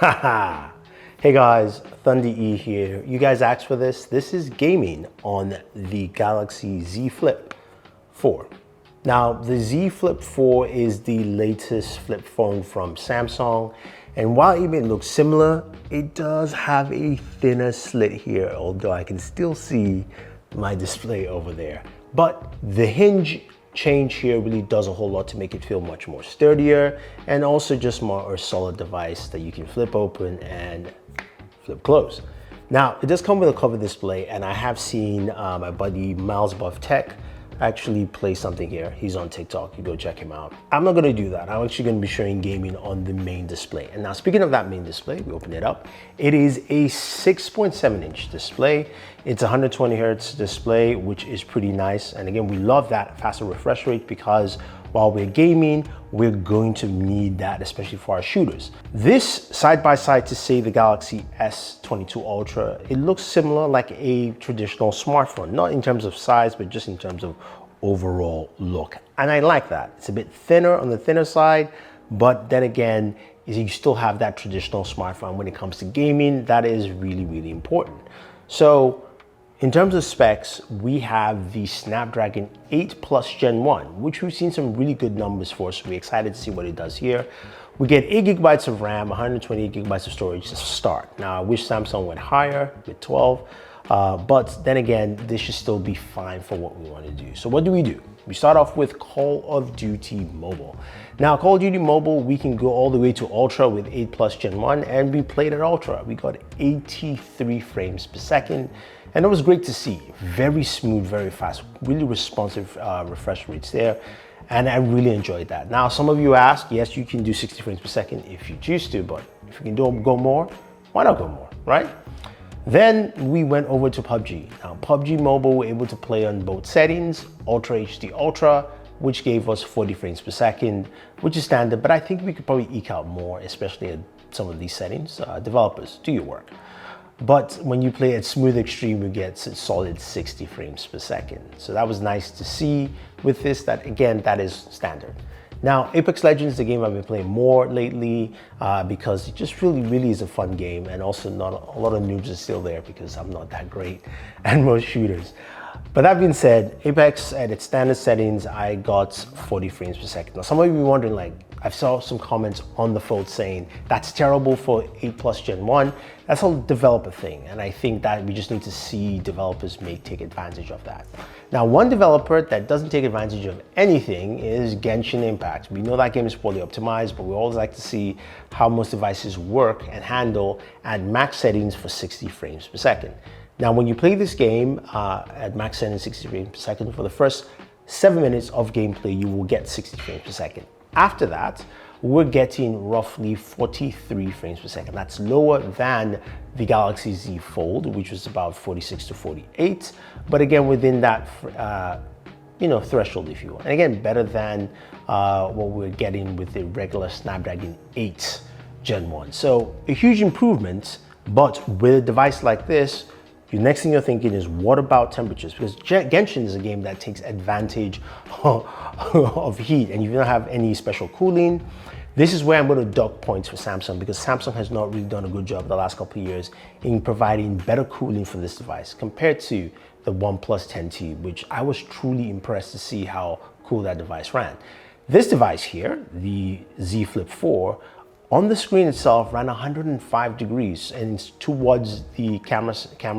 Hey guys, Thunder E here. You guys asked for this. This is gaming on the Galaxy Z Flip 4. Now, the Z Flip 4 is the latest flip phone from Samsung. And while it may look similar, it does have a thinner slit here, although I can still see my display over there. But the hinge change here really does a whole lot to make it feel much more sturdier and also just more a solid device that you can flip open and flip close. Now, it does come with a cover display, and I have seen my buddy Miles Above Tech actually play something here. He's on TikTok, you go check him out. I'm not gonna do that. I'm actually gonna be showing gaming on the main display. And now speaking of that main display, we open it up. It is a 6.7-inch display. It's a 120 hertz display, which is pretty nice. And again, we love that faster refresh rate because while we're gaming, we're going to need that, especially for our shooters. This side by side to say the Galaxy S22 Ultra, it looks similar like a traditional smartphone, not in terms of size, but just in terms of overall look. And I like that. It's a bit thinner on the thinner side, but then again, you still have that traditional smartphone. When it comes to gaming, that is really, really important. So in terms of specs, we have the Snapdragon 8 Plus Gen 1, which we've seen some really good numbers for, so we're excited to see what it does here. We get 8 gigabytes of RAM, 128 gigabytes of storage to start. Now, I wish Samsung went higher with 12, but then again, this should still be fine for what we want to do. So what do? We start off with Call of Duty Mobile. Now, Call of Duty Mobile, we can go all the way to Ultra with 8 Plus Gen 1, and we played at Ultra. We got 83 frames per second. And it was great to see. Very smooth, very fast, really responsive refresh rates there. And I really enjoyed that. Now, some of you ask, yes, you can do 60 frames per second if you choose to, but if you can go more, why not go more, right? Then we went over to PUBG. Now, PUBG Mobile, we're able to play on both settings, Ultra HD Ultra, which gave us 40 frames per second, which is standard, but I think we could probably eke out more, especially at some of these settings. Developers, do your work. But when you play at Smooth Extreme, you get a solid 60 frames per second. So that was nice to see with this, that again, that is standard. Now, Apex Legends is a game I've been playing more lately because it just really is a fun game, and also not a lot of noobs are still there because I'm not that great at most shooters. But that being said, Apex at its standard settings, I got 40 frames per second. Now, some of you be wondering, like, I saw some comments on the Fold saying that's terrible for 8 Plus Gen 1. That's a developer thing, and I think that we just need to see developers take advantage of that. Now, one developer that doesn't take advantage of anything is Genshin Impact. We know that game is poorly optimized, but we always like to see how most devices work and handle at max settings for 60 frames per second. Now, when you play this game at max settings 60 frames per second, for the first 7 minutes of gameplay, you will get 60 frames per second. After that, we're getting roughly 43 frames per second. That's lower than the Galaxy Z Fold, which was about 46 to 48. But again, within that threshold, if you will. And again, better than what we're getting with the regular Snapdragon 8 Gen 1. So a huge improvement, but with a device like this, the next thing you're thinking is, what about temperatures? Because Genshin is a game that takes advantage of heat, and you don't have any special cooling. This is where I'm going to dock points for Samsung, because Samsung has not really done a good job the last couple of years in providing better cooling for this device compared to the OnePlus 10T, which I was truly impressed to see how cool that device ran. This device here, the Z Flip 4, on the screen itself ran 105 degrees, and it's towards the camera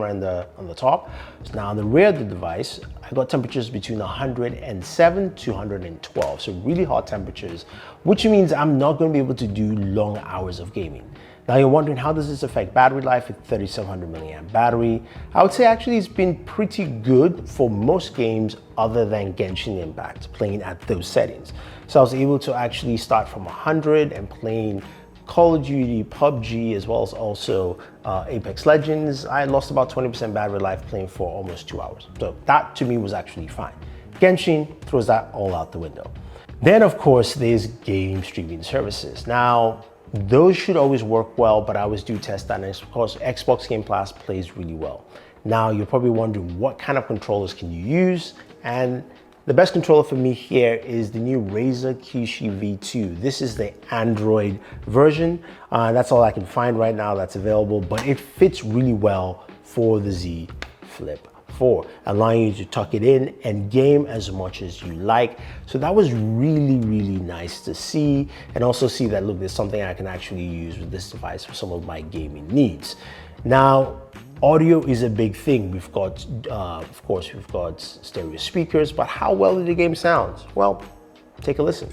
on the top. So now on the rear of the device, I got temperatures between 107 to 112, so really hot temperatures, which means I'm not going to be able to do long hours of gaming. Now you're wondering, how does this affect battery life with 3700 milliamp battery? I would say actually it's been pretty good for most games other than Genshin Impact, playing at those settings. So I was able to actually start from 100 and playing Call of Duty, PUBG, as well as also Apex Legends. I lost about 20% battery life playing for almost 2 hours. So that to me was actually fine. Genshin throws that all out the window. Then of course there's game streaming services. Now those should always work well, but I always do test that, and of course Xbox Game Pass plays really well. Now you're probably wondering, what kind of controllers can you use? And The best controller for me here is the new Razer Kishi V2. This is the Android version. That's all I can find right now that's available, but it fits really well for the Z Flip 4, allowing you to tuck it in and game as much as you like. So that was really, really nice to see, and also see that, look, there's something I can actually use with this device for some of my gaming needs. Now, audio is a big thing. We've got, of course, we've got stereo speakers, but how well did the game sound? Well, take a listen.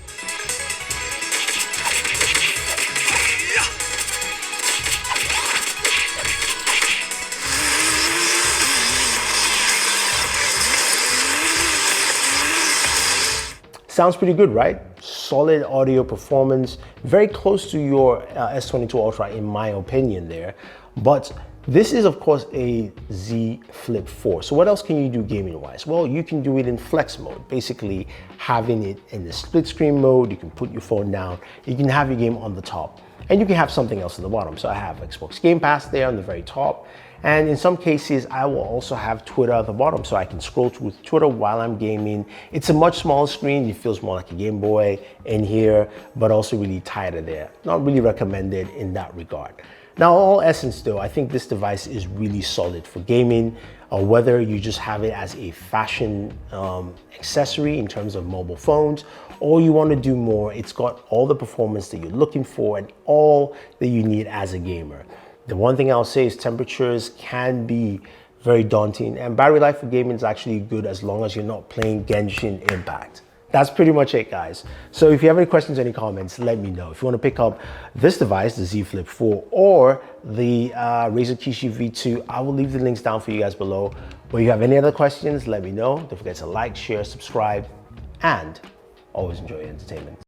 Sounds pretty good, right? Solid audio performance, very close to your S22 Ultra in my opinion there. But this is of course a Z Flip 4. So what else can you do gaming wise? Well, you can do it in flex mode, basically having it in the split screen mode. You can put your phone down, you can have your game on the top, and you can have something else on the bottom. So I have Xbox Game Pass there on the very top. And in some cases, I will also have Twitter at the bottom, so I can scroll through Twitter while I'm gaming. It's a much smaller screen. It feels more like a Game Boy in here, but also really tighter there. Not really recommended in that regard. Now, all essence though, I think this device is really solid for gaming, whether you just have it as a fashion accessory in terms of mobile phones, or you want to do more. It's got all the performance that you're looking for and all that you need as a gamer. The one thing I'll say is temperatures can be very daunting, and battery life for gaming is actually good as long as you're not playing Genshin Impact. That's pretty much it, guys. So if you have any questions, any comments, let me know. If you want to pick up this device, the Z Flip 4, or the Razer Kishi V2, I will leave the links down for you guys below. But if you have any other questions, let me know. Don't forget to like, share, subscribe, and always enjoy your entertainment.